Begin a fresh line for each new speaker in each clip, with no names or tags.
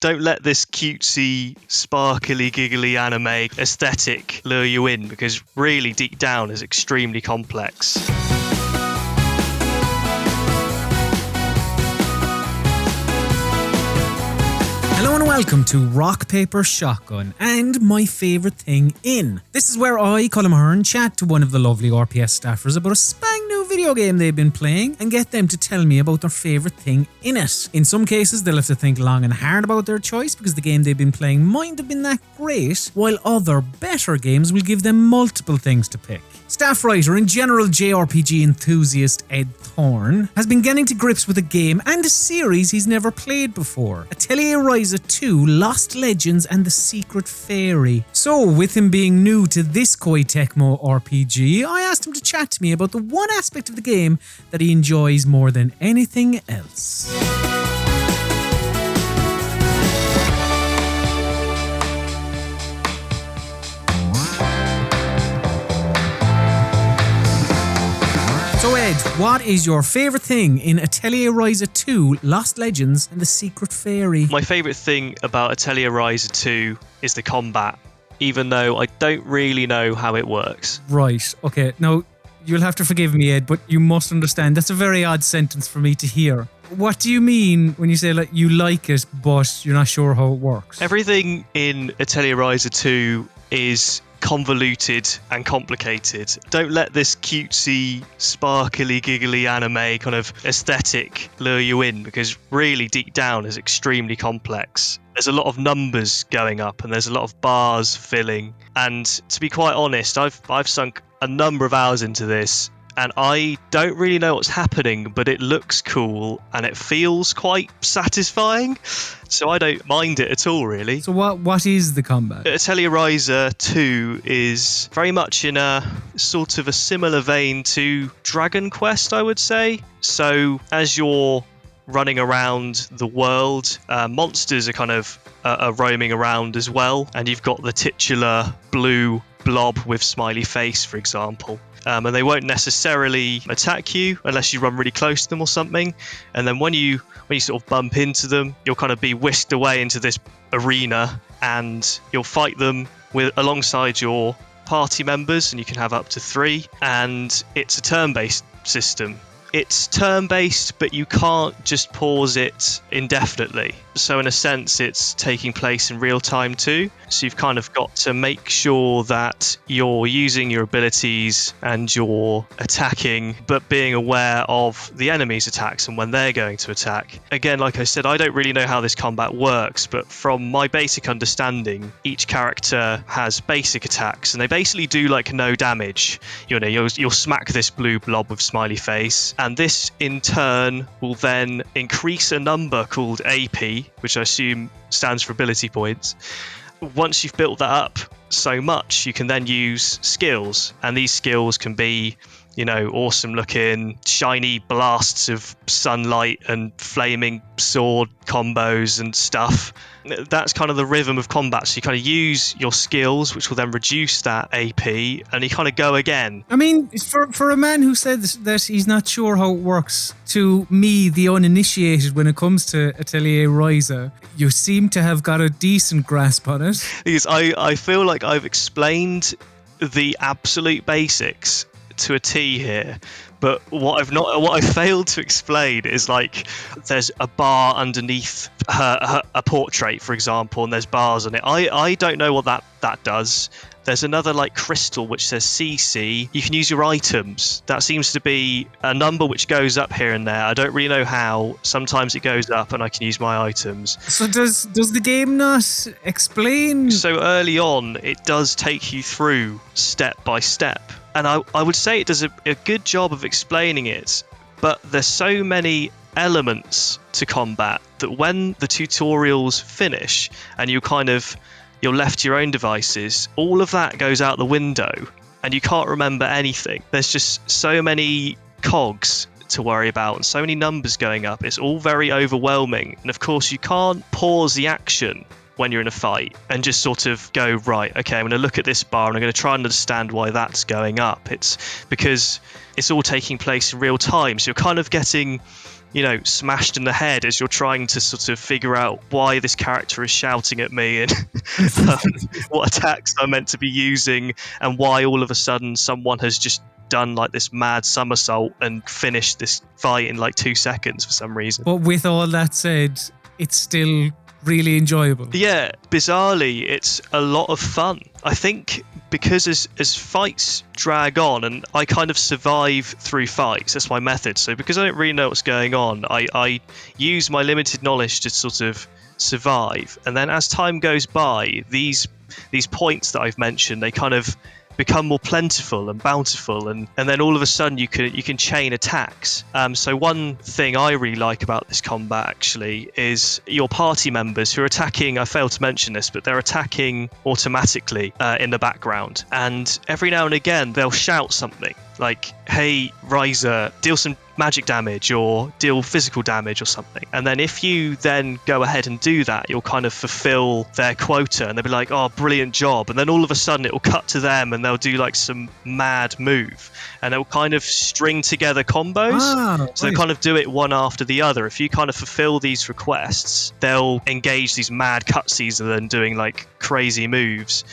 Don't let this cutesy, sparkly, giggly anime aesthetic lure you in, because really deep down is extremely complex.
Hello and welcome to Rock, Paper, Shotgun and My Favourite Thing In. This is where I, Colm, chat to one of the lovely RPS staffers about a spang new video game they've been playing and get them to tell me about their favourite thing in it. In some cases, they'll have to think long and hard about their choice because the game they've been playing mightn't have been that great, while other better games will give them multiple things to pick. Staff writer and general JRPG enthusiast Ed Thorn has been getting to grips with a game and a series he's never played before. Atelier Ryza 2, Lost Legends and the Secret Fairy. So, with him being new to this Koei Tecmo RPG, I asked him to chat to me about the one aspect of the game that he enjoys more than anything else. So Ed, what is your favourite thing in Atelier Ryza 2, Lost Legends and the Secret Fairy?
My favourite thing about Atelier Ryza 2 is the combat, even though I don't really know how it works.
Right, okay. Now, you'll have to forgive me, Ed, but you must understand that's a very odd sentence for me to hear. What do you mean when you say like you like it, but you're not sure how it works?
Everything in Atelier Ryza 2 is convoluted and complicated. Don't let this cutesy, sparkly, giggly anime kind of aesthetic lure you in, because really deep down is extremely complex. There's a lot of numbers going up and there's a lot of bars filling. And to be quite honest, I've sunk a number of hours into this and I don't really know what's happening, but it looks cool and it feels quite satisfying. So I don't mind it at all, really.
So what is the combat?
Atelier Ryza 2 is very much in a sort of a similar vein to Dragon Quest, I would say. So as you're running around the world, monsters are kind of are roaming around as well. And you've got the titular blue blob with smiley face, for example. And they won't necessarily attack you unless you run really close to them or something. And then when you sort of bump into them, you'll kind of be whisked away into this arena and you'll fight them alongside your party members, and you can have up to 3. And it's a turn-based system. It's turn-based, but you can't just pause it indefinitely. So in a sense, it's taking place in real time too. So you've kind of got to make sure that you're using your abilities and you're attacking, but being aware of the enemy's attacks and when they're going to attack. Again, like I said, I don't really know how this combat works, but from my basic understanding, each character has basic attacks and they basically do like no damage. You'll smack this blue blob with smiley face, and this in turn will then increase a number called AP, which I assume stands for ability points. Once you've built that up so much, you can then use skills, and these skills can be, awesome looking shiny blasts of sunlight and flaming sword combos and stuff. That's kind of the rhythm of combat. So you kind of use your skills, which will then reduce that AP, and you kind of go again.
I mean, for a man who said that he's not sure how it works, to me, the uninitiated when it comes to Atelier Ryza, you seem to have got a decent grasp on it.
Because I feel like I've explained the absolute basics to a T here, but what I failed to explain is like there's a bar underneath a portrait, for example, and there's bars on it. I don't know what that does. There's another like crystal which says CC. You can use your items. That seems to be a number which goes up here and there. I don't really know how. Sometimes it goes up and I can use my items.
So does the game not explain?
So early on, it does take you through step by step. And I would say it does a good job of explaining it, but there's so many elements to combat that when the tutorials finish and you're left to your own devices, all of that goes out the window and you can't remember anything. There's just so many cogs to worry about and so many numbers going up. It's all very overwhelming. And of course, you can't pause the action when you're in a fight and just sort of go, right, okay, I'm going to look at this bar and I'm going to try and understand why that's going up. It's because it's all taking place in real time. So you're kind of getting smashed in the head as you're trying to sort of figure out why this character is shouting at me and what attacks I'm meant to be using, and why all of a sudden someone has just done like this mad somersault and finished this fight in like 2 seconds for some reason.
But with all that said, it's still really enjoyable.
Yeah, bizarrely, it's a lot of fun. I think because as fights drag on, and I kind of survive through fights, that's my method. So because I don't really know what's going on, I use my limited knowledge to sort of survive. And then as time goes by, these points that I've mentioned, they kind of become more plentiful and bountiful, and then all of a sudden you can chain attacks. So one thing I really like about this combat actually is your party members who are attacking. I failed to mention this, but they're attacking automatically in the background, and every now and again they'll shout something like, "Hey, Ryza, deal some magic damage or deal physical damage," or something. And then if you then go ahead and do that, you'll kind of fulfill their quota, and they'll be like, "Oh, brilliant job." And then all of a sudden it will cut to them and they'll do like some mad move, and they'll kind of string together combos. So they'll kind of do it one after the other. If you kind of fulfill these requests, they'll engage these mad cutscenes and then doing like crazy moves.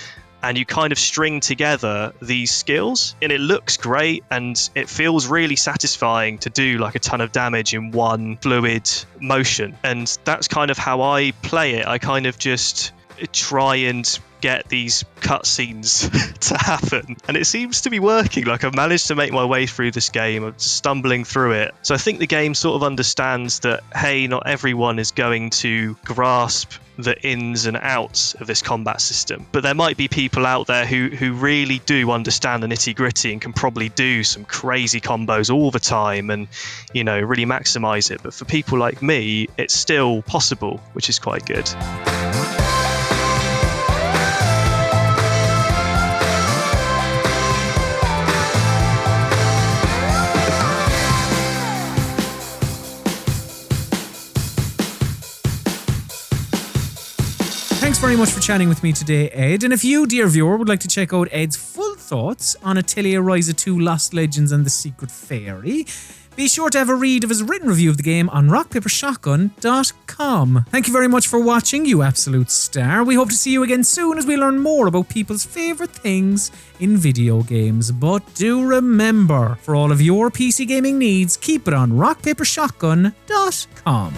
And you kind of string together these skills, and it looks great, and it feels really satisfying to do like a ton of damage in one fluid motion. And that's kind of how I play it. I kind of just try and get these cutscenes to happen, and it seems to be working. Like, I've managed to make my way through this game. I'm stumbling through it. So I think the game sort of understands that, hey, not everyone is going to grasp the ins and outs of this combat system, but there might be people out there who really do understand the nitty-gritty and can probably do some crazy combos all the time and really maximize it. But for people like me, it's still possible, which is quite good.
Thanks very much for chatting with me today, Ed. And if you, dear viewer, would like to check out Ed's full thoughts on Atelier Ryza 2 Lost Legends and the Secret Fairy, be sure to have a read of his written review of the game on rockpapershotgun.com. Thank you very much for watching, you absolute star. We hope to see you again soon as we learn more about people's favourite things in video games. But do remember, for all of your PC gaming needs, keep it on rockpapershotgun.com.